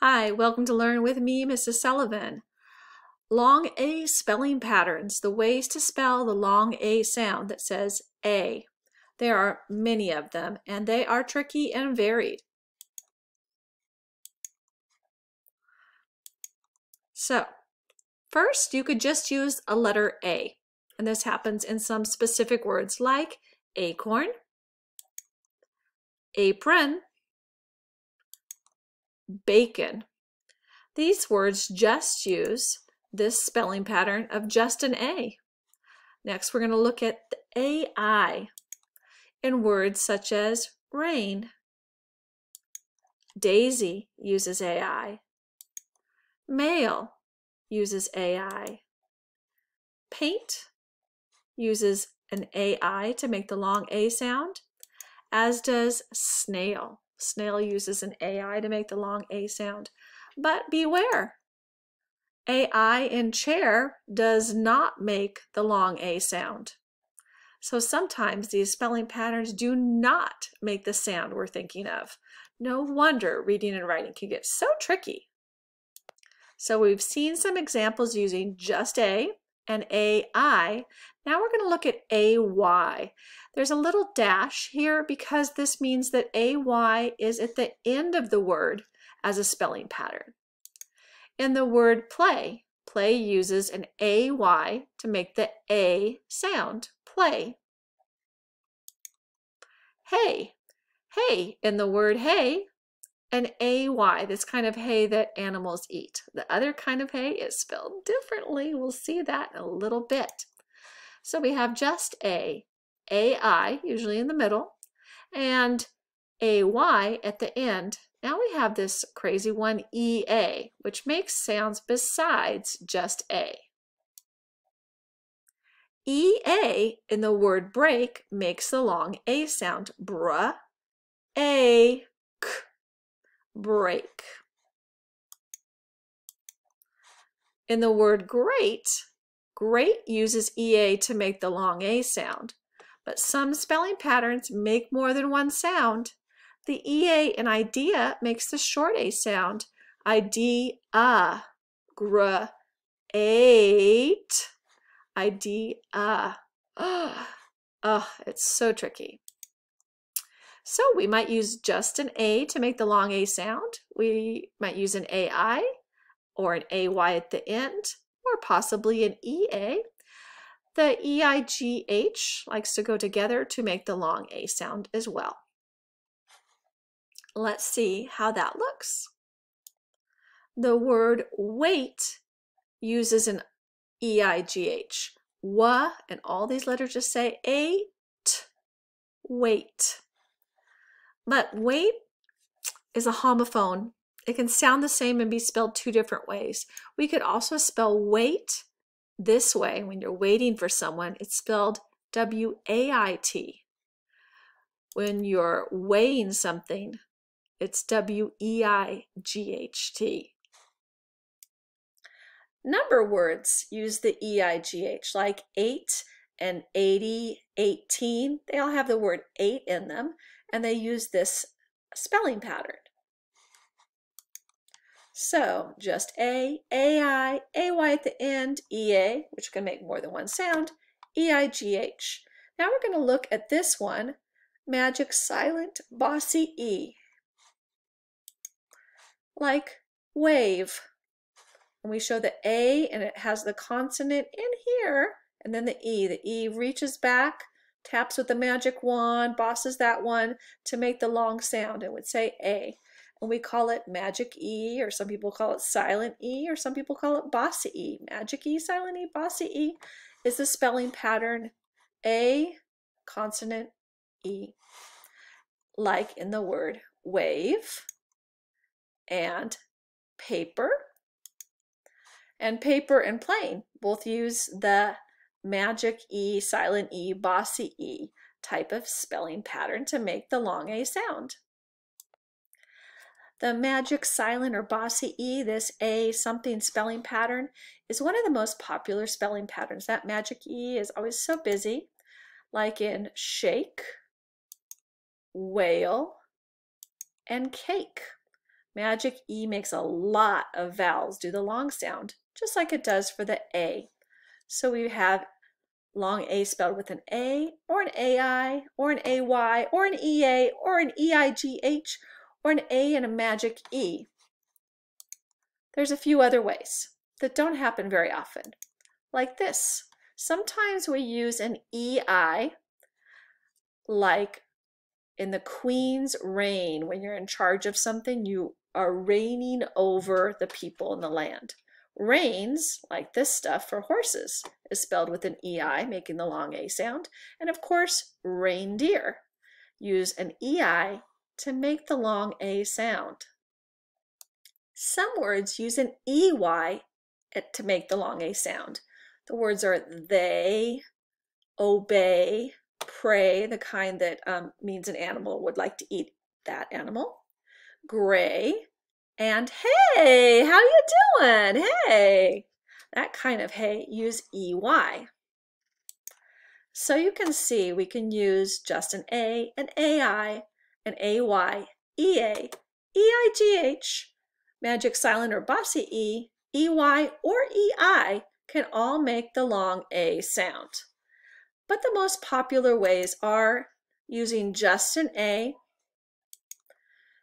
Hi, welcome to Learn with me, Mrs. Sullivan. Long A spelling patterns, the ways to spell the long A sound that says A. There are many of them, and they are tricky and varied. So, first you could just use a letter A, and this happens in some specific words like acorn, apron, bacon. These words just use this spelling pattern of just an A. Next, we're going to look at the AI in words such as rain. Daisy uses AI. Mail uses AI. Paint uses an AI to make the long A sound, as does snail. Snail uses an AI to make the long A sound. But beware, AI in chair does not make the long A sound. So sometimes these spelling patterns do not make the sound we're thinking of. No wonder reading and writing can get so tricky. So we've seen some examples using just A and AI. Now we're going to look at AY. There's a little dash here because this means that AY is at the end of the word as a spelling pattern. In the word play, play uses an AY to make the A sound, play. Hay, hay, in the word hay, an AY, this kind of hay that animals eat. The other kind of hay is spelled differently. We'll see that in a little bit. So we have just A, AI, usually in the middle, and AY at the end. Now we have this crazy one, EA, which makes sounds besides just A. EA in the word break makes the long A sound, bruh, A, k, break. In the word great, great uses EA to make the long A sound, but some spelling patterns make more than one sound. The EA in idea makes the short A sound, idea, great, idea. Oh, it's so tricky. So we might use just an A to make the long A sound. We might use an AI or an AY at the end, or possibly an EA. The EIGH likes to go together to make the long A sound as well. Let's see how that looks. The word wait uses an EIGH. Wa, and all these letters just say A, T, wait. But wait is a homophone. It can sound the same and be spelled two different ways. We could also spell wait this way. When you're waiting for someone, it's spelled W-A-I-T. When you're weighing something, it's W-E-I-G-H-T. Number words use the E-I-G-H, like 8 and 80, 18. They all have the word 8 in them, and they use this spelling pattern. So just A, AI, AY at the end, EA, which can make more than one sound, EIGH. Now we're going to look at this one, magic silent bossy E, like wave. And we show the A and it has the consonant in here, and then the E. The E reaches back, taps with the magic wand, bosses that one to make the long sound. It would say A. And we call it magic E, or some people call it silent E, or some people call it bossy E. Magic E, silent E, bossy E is the spelling pattern A, consonant E, like in the word wave and paper. And paper and plane both use the magic E, silent E, bossy E type of spelling pattern to make the long A sound. The magic silent or bossy E, this A something spelling pattern, is one of the most popular spelling patterns. That magic E is always so busy, like in shake, whale, and cake. Magic E makes a lot of vowels do the long sound, just like it does for the A. So we have long A spelled with an A, or an AI, or an AY, or an EA, or an EIGH, or an A and a magic E. There's a few other ways that don't happen very often, like this. Sometimes we use an EI, like in the Queen's reign. When you're in charge of something, you are reigning over the people in the land. Reins, like this stuff for horses, is spelled with an EI, making the long A sound. And of course, reindeer. Use an EI to make the long A sound. Some words use an EY to make the long A sound. The words are they, obey, pray, the kind that means an animal would like to eat that animal, gray, and hey, how you doing? Hey, that kind of hey, use EY. So you can see we can use just an A, an AI, an AY, EA, EIGH, magic silent or bossy E, EY, or EI can all make the long A sound. But the most popular ways are using just an A,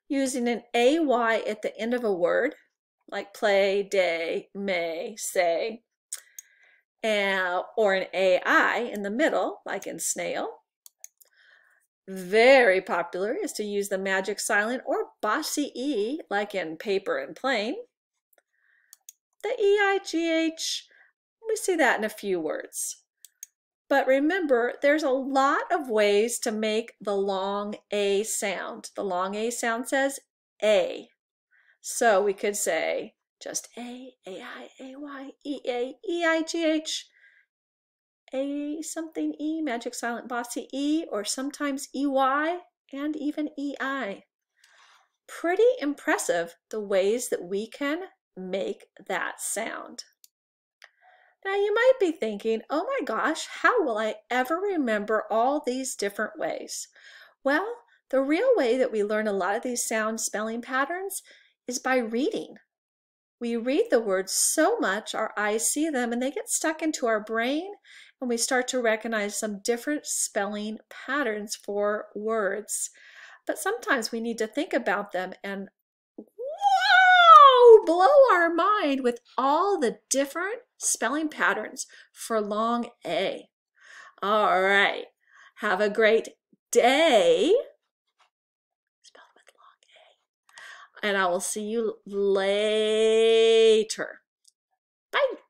using an AY at the end of a word, like play, day, may, say, or an AI in the middle, like in snail. Very popular is to use the magic silent or bossy E, like in paper and plane. The EIGH, we see that in a few words. But remember, there's a lot of ways to make the long A sound. The long A sound says A. So we could say just A, AI, AY, EA, EIGH, A something E, magic silent bossy E, or sometimes EY and even EI. Pretty impressive the ways that we can make that sound. Now you might be thinking, oh my gosh, how will I ever remember all these different ways? Well, the real way that we learn a lot of these sound spelling patterns is by reading. We read the words so much our eyes see them and they get stuck into our brain and we start to recognize some different spelling patterns for words. But sometimes we need to think about them and blow our mind with all the different spelling patterns for long A. All right, have a great day. Spelled with long A. And I will see you later. Bye.